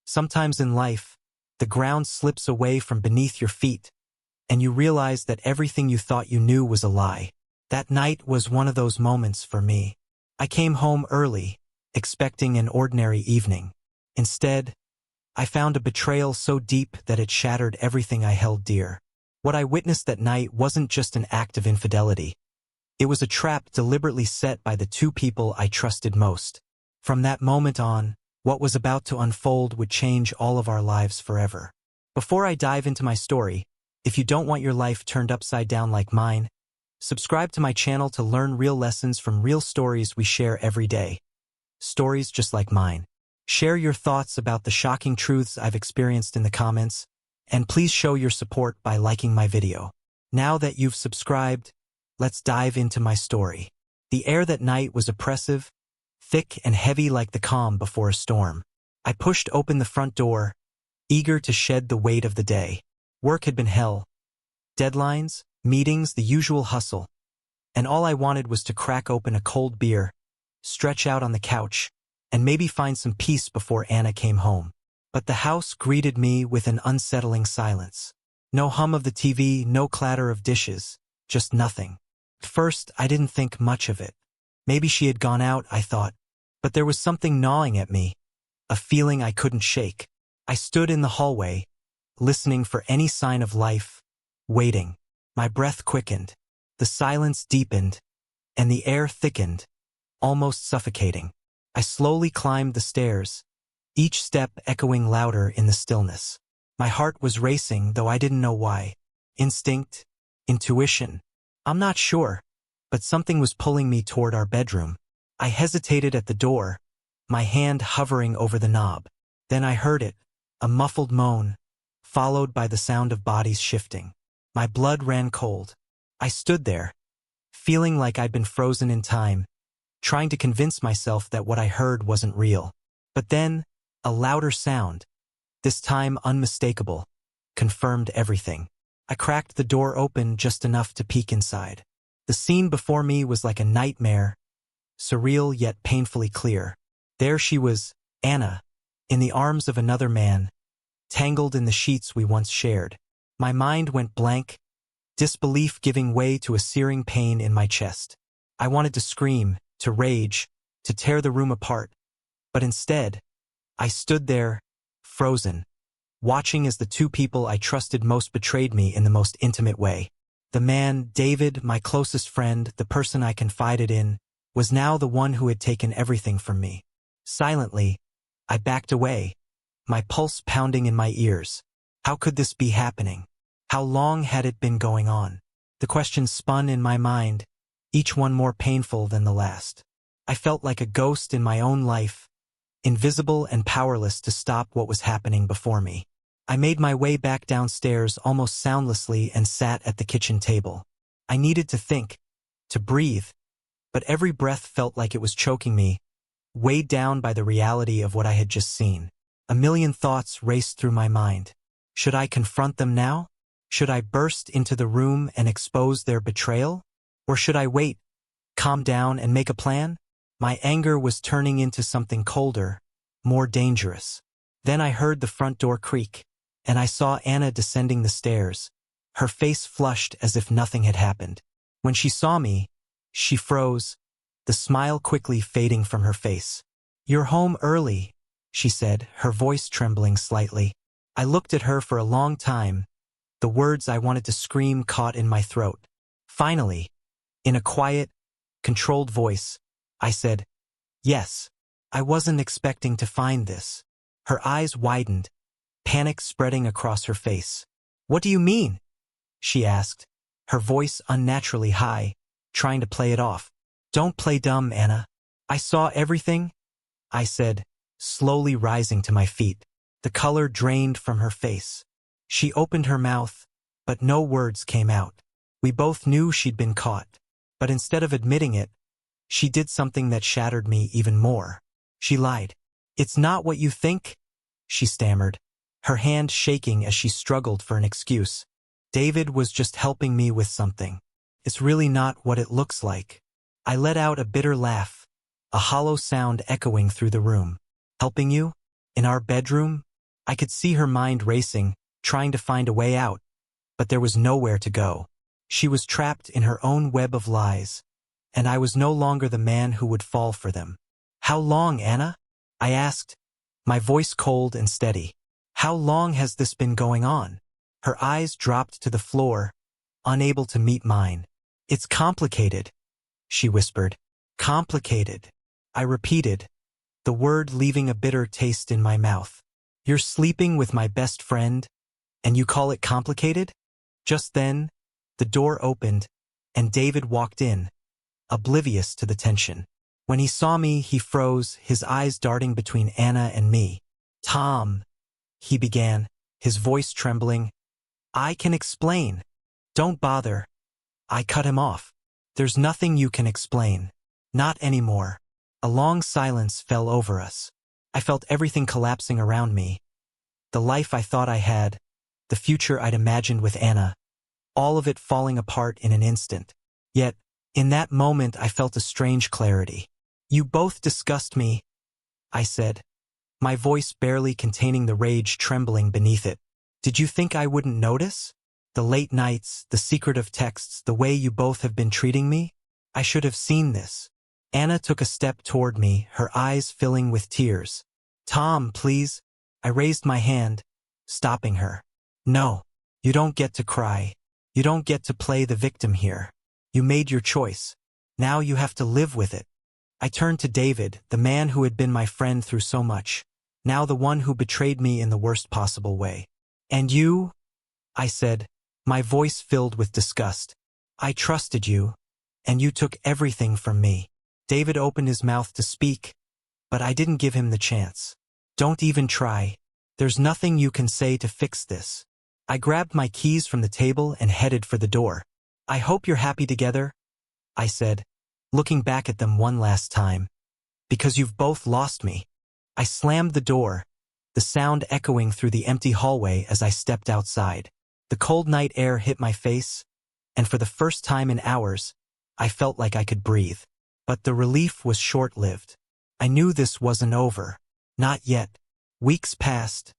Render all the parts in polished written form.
Sometimes in life, the ground slips away from beneath your feet, and you realize that everything you thought you knew was a lie. That night was one of those moments for me. I came home early, expecting an ordinary evening. Instead, I found a betrayal so deep that it shattered everything I held dear. What I witnessed that night wasn't just an act of infidelity. It was a trap deliberately set by the two people I trusted most. From that moment on, what was about to unfold would change all of our lives forever. Before I dive into my story, if you don't want your life turned upside down like mine, subscribe to my channel to learn real lessons from real stories we share every day. Stories just like mine. Share your thoughts about the shocking truths I've experienced in the comments, and please show your support by liking my video. Now that you've subscribed, let's dive into my story. The air that night was oppressive, thick and heavy like the calm before a storm. I pushed open the front door, eager to shed the weight of the day. Work had been hell. Deadlines, meetings, the usual hustle. And all I wanted was to crack open a cold beer, stretch out on the couch, and maybe find some peace before Anna came home. But the house greeted me with an unsettling silence. No hum of the TV, no clatter of dishes, just nothing. At first, I didn't think much of it. Maybe she had gone out, I thought. But there was something gnawing at me, a feeling I couldn't shake. I stood in the hallway, listening for any sign of life, waiting. My breath quickened, the silence deepened, and the air thickened, almost suffocating. I slowly climbed the stairs, each step echoing louder in the stillness. My heart was racing, though I didn't know why. Instinct, intuition, I'm not sure, but something was pulling me toward our bedroom. I hesitated at the door, my hand hovering over the knob. Then I heard it, a muffled moan, followed by the sound of bodies shifting. My blood ran cold. I stood there, feeling like I'd been frozen in time, trying to convince myself that what I heard wasn't real. But then, a louder sound, this time unmistakable, confirmed everything. I cracked the door open just enough to peek inside. The scene before me was like a nightmare, surreal yet painfully clear. There she was, Anna, in the arms of another man, tangled in the sheets we once shared. My mind went blank, disbelief giving way to a searing pain in my chest. I wanted to scream, to rage, to tear the room apart. But instead, I stood there, frozen, watching as the two people I trusted most betrayed me in the most intimate way. The man, David, my closest friend, the person I confided in, was now the one who had taken everything from me. Silently, I backed away, my pulse pounding in my ears. How could this be happening? How long had it been going on? The questions spun in my mind, each one more painful than the last. I felt like a ghost in my own life, invisible and powerless to stop what was happening before me. I made my way back downstairs almost soundlessly and sat at the kitchen table. I needed to think, to breathe, but every breath felt like it was choking me, weighed down by the reality of what I had just seen. A million thoughts raced through my mind. Should I confront them now? Should I burst into the room and expose their betrayal? Or should I wait, calm down, and make a plan? My anger was turning into something colder, more dangerous. Then I heard the front door creak, and I saw Anna descending the stairs, her face flushed as if nothing had happened. When she saw me, she froze, the smile quickly fading from her face. "You're home early," she said, her voice trembling slightly. I looked at her for a long time, the words I wanted to scream caught in my throat. Finally, in a quiet, controlled voice, I said, "Yes, I wasn't expecting to find this." Her eyes widened, panic spreading across her face. "What do you mean?" she asked, her voice unnaturally high, trying to play it off. "Don't play dumb, Anna. I saw everything," I said, slowly rising to my feet. The color drained from her face. She opened her mouth, but no words came out. We both knew she'd been caught, but instead of admitting it, she did something that shattered me even more. She lied. "It's not what you think," she stammered, her hand shaking as she struggled for an excuse. "David was just helping me with something. It's really not what it looks like." I let out a bitter laugh, a hollow sound echoing through the room. "Helping you? In our bedroom? I could see her mind racing, trying to find a way out, but there was nowhere to go. She was trapped in her own web of lies, and I was no longer the man who would fall for them. "How long, Anna?" I asked, my voice cold and steady. "How long has this been going on?" Her eyes dropped to the floor, unable to meet mine. "It's complicated," she whispered. "Complicated," I repeated, the word leaving a bitter taste in my mouth. "You're sleeping with my best friend, and you call it complicated?" Just then, the door opened, and David walked in, oblivious to the tension. When he saw me, he froze, his eyes darting between Anna and me. "Tom," he began, his voice trembling. "I can explain." "Don't bother." I cut him off. "There's nothing you can explain. Not anymore." A long silence fell over us. I felt everything collapsing around me. The life I thought I had, the future I'd imagined with Anna, all of it falling apart in an instant. Yet, in that moment I felt a strange clarity. "You both disgust me," I said, my voice barely containing the rage trembling beneath it. "Did you think I wouldn't notice? The late nights, the secretive texts, the way you both have been treating me? I should have seen this." Anna took a step toward me, her eyes filling with tears. "Tom, please." I raised my hand, stopping her. "No, you don't get to cry. You don't get to play the victim here. You made your choice. Now you have to live with it." I turned to David, the man who had been my friend through so much, now the one who betrayed me in the worst possible way. "And you?" I said, my voice filled with disgust. "I trusted you, and you took everything from me." David opened his mouth to speak, but I didn't give him the chance. "Don't even try. There's nothing you can say to fix this." I grabbed my keys from the table and headed for the door. "I hope you're happy together," I said, looking back at them one last time. "Because you've both lost me." I slammed the door, the sound echoing through the empty hallway as I stepped outside. The cold night air hit my face, and for the first time in hours, I felt like I could breathe. But the relief was short-lived. I knew this wasn't over. Not yet. Weeks passed,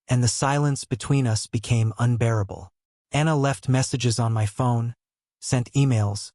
and the silence between us became unbearable. Anna left messages on my phone, sent emails,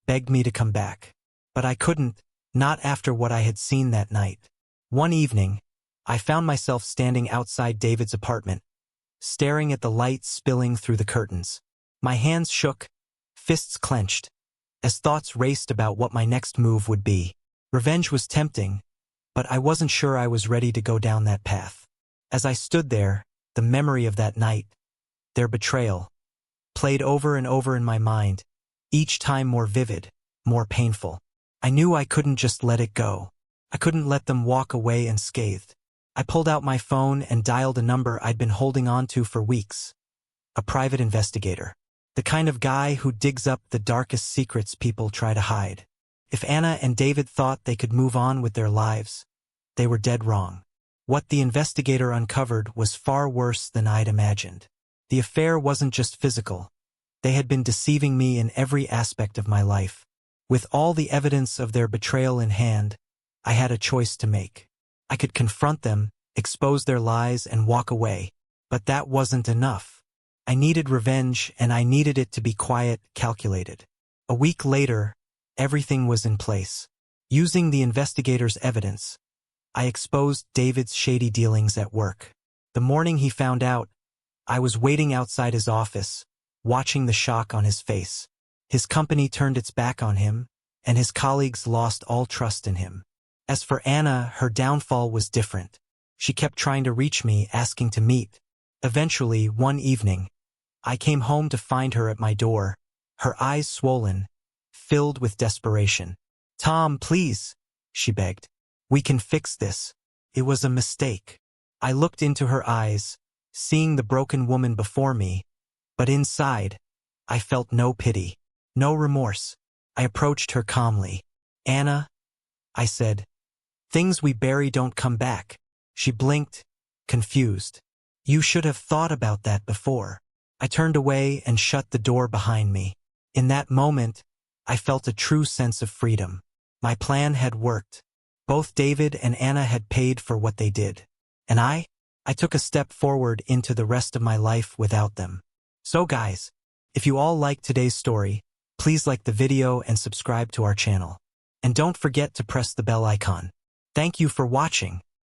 begged me to come back. But I couldn't, not after what I had seen that night. One evening, I found myself standing outside David's apartment, staring at the light spilling through the curtains. My hands shook, fists clenched, as thoughts raced about what my next move would be. Revenge was tempting, but I wasn't sure I was ready to go down that path. As I stood there, the memory of that night, their betrayal, played over and over in my mind, each time more vivid, more painful. I knew I couldn't just let it go. I couldn't let them walk away unscathed. I pulled out my phone and dialed a number I'd been holding on to for weeks. A private investigator. The kind of guy who digs up the darkest secrets people try to hide. If Anna and David thought they could move on with their lives, they were dead wrong. What the investigator uncovered was far worse than I'd imagined. The affair wasn't just physical. They had been deceiving me in every aspect of my life. With all the evidence of their betrayal in hand, I had a choice to make. I could confront them, expose their lies, and walk away. But that wasn't enough. I needed revenge, and I needed it to be quiet, calculated. A week later, everything was in place. Using the investigator's evidence, I exposed David's shady dealings at work. The morning he found out, I was waiting outside his office, watching the shock on his face. His company turned its back on him, and his colleagues lost all trust in him. As for Anna, her downfall was different. She kept trying to reach me, asking to meet. Eventually, one evening, I came home to find her at my door, her eyes swollen, filled with desperation. "Tom, please," she begged. "We can fix this. It was a mistake." I looked into her eyes, seeing the broken woman before me, but inside, I felt no pity, no remorse. I approached her calmly. "Anna," I said, "things we bury don't come back." She blinked, confused. "You should have thought about that before." I turned away and shut the door behind me. In that moment, I felt a true sense of freedom. My plan had worked. Both David and Anna had paid for what they did. And I I took a step forward into the rest of my life without them. So guys, if you all liked today's story, please like the video and subscribe to our channel. And don't forget to press the bell icon. Thank you for watching.